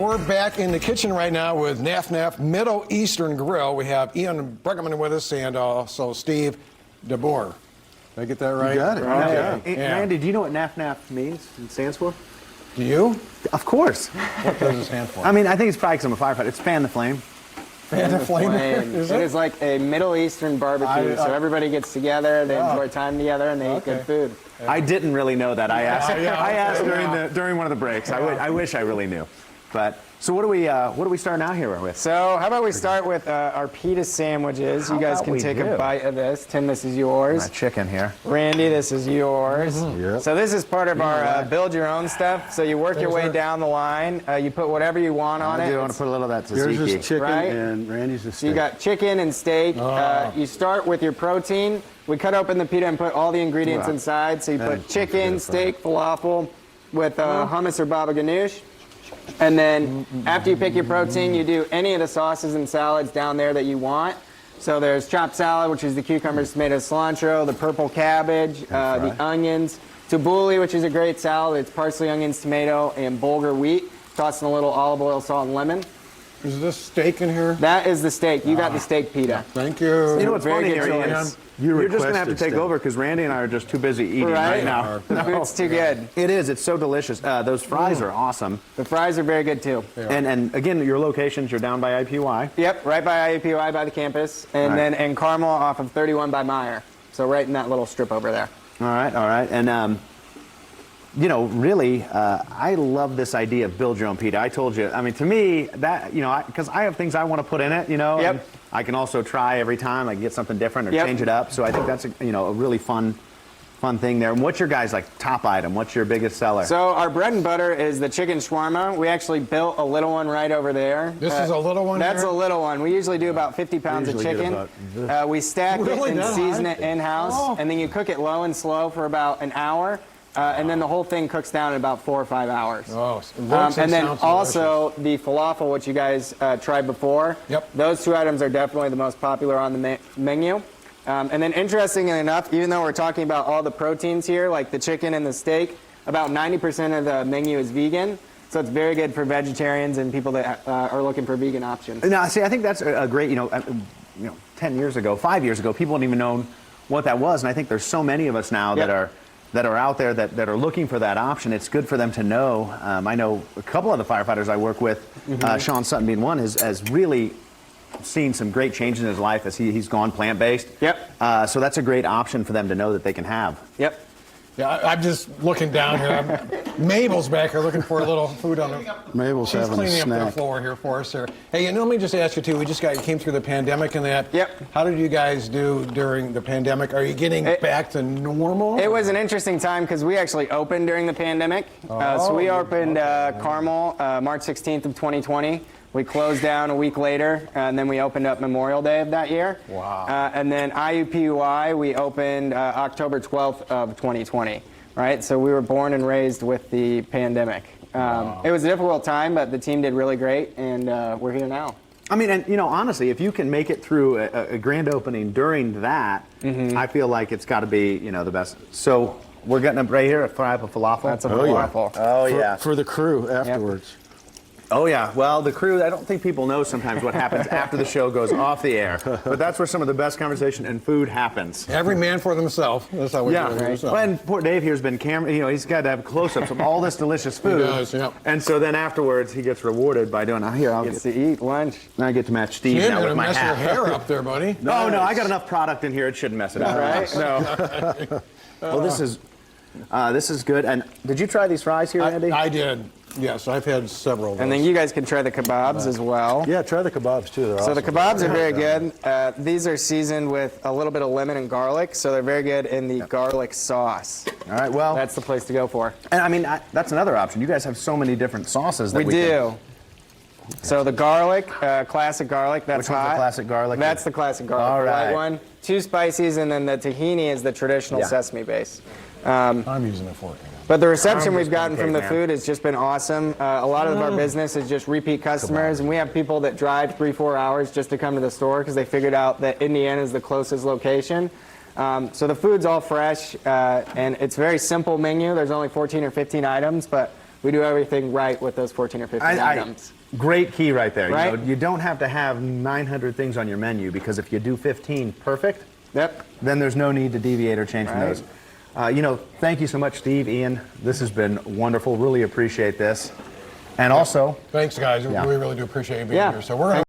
We're back in the kitchen right now with Naf Middle Eastern Grill. We have Ian Bruggeman with us and also Steve DeBoer. Did I get that right? You got it. Right. Yeah. Randy, do you know what NAF means and stands for? Do you? Of course. What does it stand for? I mean, I think it's probably because I'm a firefighter. It's fan the flame. Fan the flame. Is It it? is like a Middle Eastern barbecue, so everybody gets together, they enjoy time together, and they eat good food. I didn't really know that. I asked during one of the breaks. I wish I really knew. But so what do we start out here with? So how about we start with our pita sandwiches. You guys can take a bite of this. Tim, this is My yours. chicken here. Randy, this is yours. Yep. So this is part of our build your own stuff. So you work your way down the line. You put whatever you want on I it. do want to put a little of that Yours tzatziki. is chicken Right? and Randy's is steak. You got chicken and steak. You start with your protein. We cut open the pita and put all the ingredients Wow. inside. So you That put is chicken, good. steak, falafel with hummus or baba ganoush. And then after you pick your protein, you do any of the sauces and salads down there that you want. So there's chopped salad, which is the cucumbers, tomatoes, cilantro, the purple cabbage, the onions, tabbouleh, which is a great salad. It's parsley, onions, tomato, and bulgur wheat. Toss in a little olive oil, salt, and lemon. Is this steak in here? That is the steak. You got the steak pita. Thank you. You know what's Very funny good here, choice. Ian? You're just going to have to requested take steak. over because Randy and I are just too busy eating Right? right now. The food's too good. It is. It's so delicious. Those fries are awesome. The fries are very good too. And again, your locations, you're down by IPY. Yep, right by IUPUI by the campus, and Right. then in Carmel off of 31 by Meyer. So right in that little strip over there. All right. And, you know, really, I love this idea of build your own pita. I told you, I mean, to me, that, you know, because I have things I want to put in it, you know. Yep. And I can also try every time. I can get something different or Yep. change it up. So I think that's, a really fun thing there. And what's your guys' like top item? What's your biggest seller? So our bread and butter is the chicken shawarma. We actually built a little one right over there. This is a little one That's here? a little one. We usually do about 50 pounds of usually get chicken. about this. We stack Really? it and That season high? it in-house, Oh. and then you cook it low and slow for about an hour, and then the whole thing cooks down in about 4 or 5 hours. Oh, it looks And then sounds also the falafel, which you guys tried before. Yep. Those two items are definitely the most popular on the menu. And then interestingly enough, even though we're talking about all the proteins here, like the chicken and the steak, about 90% of the menu is vegan. So it's very good for vegetarians and people that are looking for vegan options. Now, see, I think that's a great, 10 years ago, 5 years ago, people hadn't even known what that was. And I think there's so many of us now Yep. that are out there that are looking for that option. It's good for them to know. I know a couple of the firefighters I work with, Sean Sutton being one, has really seen some great changes in his life as he's gone plant-based. Yep. So that's a great option for them to know that they can have. Yep. Yeah, I'm just looking down here. Mabel's back here looking for a little food on the. Mabel's She's having a cleaning up the snack. floor here for us, sir. Hey, let me just ask you too. We just came through the pandemic and that. Yep. How did you guys do during the pandemic? Are you getting back to normal? It was an interesting time because we actually opened during the pandemic. So we opened Carmel March 16th of 2020. We closed down a week later, and then we opened up Memorial Day of that year. Wow. And then IUPUI, we opened October 12th of 2020, right? So we were born and raised with the pandemic. It was a difficult time, but the team did really great, and we're here now. I mean, and honestly, if you can make it through a grand opening during that, I feel like it's got to be, the best. So we're getting up right here, a fry up a falafel. That's a Oh, yeah. falafel. Oh, For- yeah. For the crew afterwards. Oh, yeah. Well, the crew, I don't think people know sometimes what happens after the show goes off the air. But that's where some of the best conversation and food happens. Every man for themselves. That's how we do it. Yeah. Well, and poor Dave here's been he's got to have close-ups of all this delicious food. does, yeah. And so then afterwards he gets rewarded by doing, I'll Gets to eat lunch. now I get to match Steve You're now gonna with my mess hat. your hair up there, buddy. No, I got enough product in here. It shouldn't mess it up. Right? No. Well, this is good. And did you try these fries here, Andy? I did. Yes, I've had several of those. And then you guys can try the kebabs as well. Yeah, try the kebabs too. They're So awesome. the kebabs are very good. These are seasoned with a little bit of lemon and garlic, so they're very good in the garlic sauce. All right. Well, That's the place to go for. and I mean that's another option. You guys have so many different sauces that We we do. So the garlic, classic garlic, that's Which one's the hot. classic garlic? That's the classic garlic, All the right. white one. 2 spices, and then the tahini is the traditional Yeah. sesame base. I'm using a fork. But the reception I'm we've just gotten being from the caveman. food has just been awesome. A lot of our business is just repeat customers, and we have people that drive 3-4 hours just to come to the store because they figured out that Indiana is the closest location. So the food's all fresh, and it's a very simple menu. There's only 14 or 15 items, but we do everything right with those 14 or 15 items. Great key right there. Right? You know, you don't have to have 900 things on your menu, because if you do 15 perfect, Yep. then there's no need to deviate or change from Right. those. You know, thank you so much, Steve, Ian. This has been wonderful. Really appreciate this. And also, Thanks, guys. Yeah. We really do appreciate you being Yeah. here. So we're going to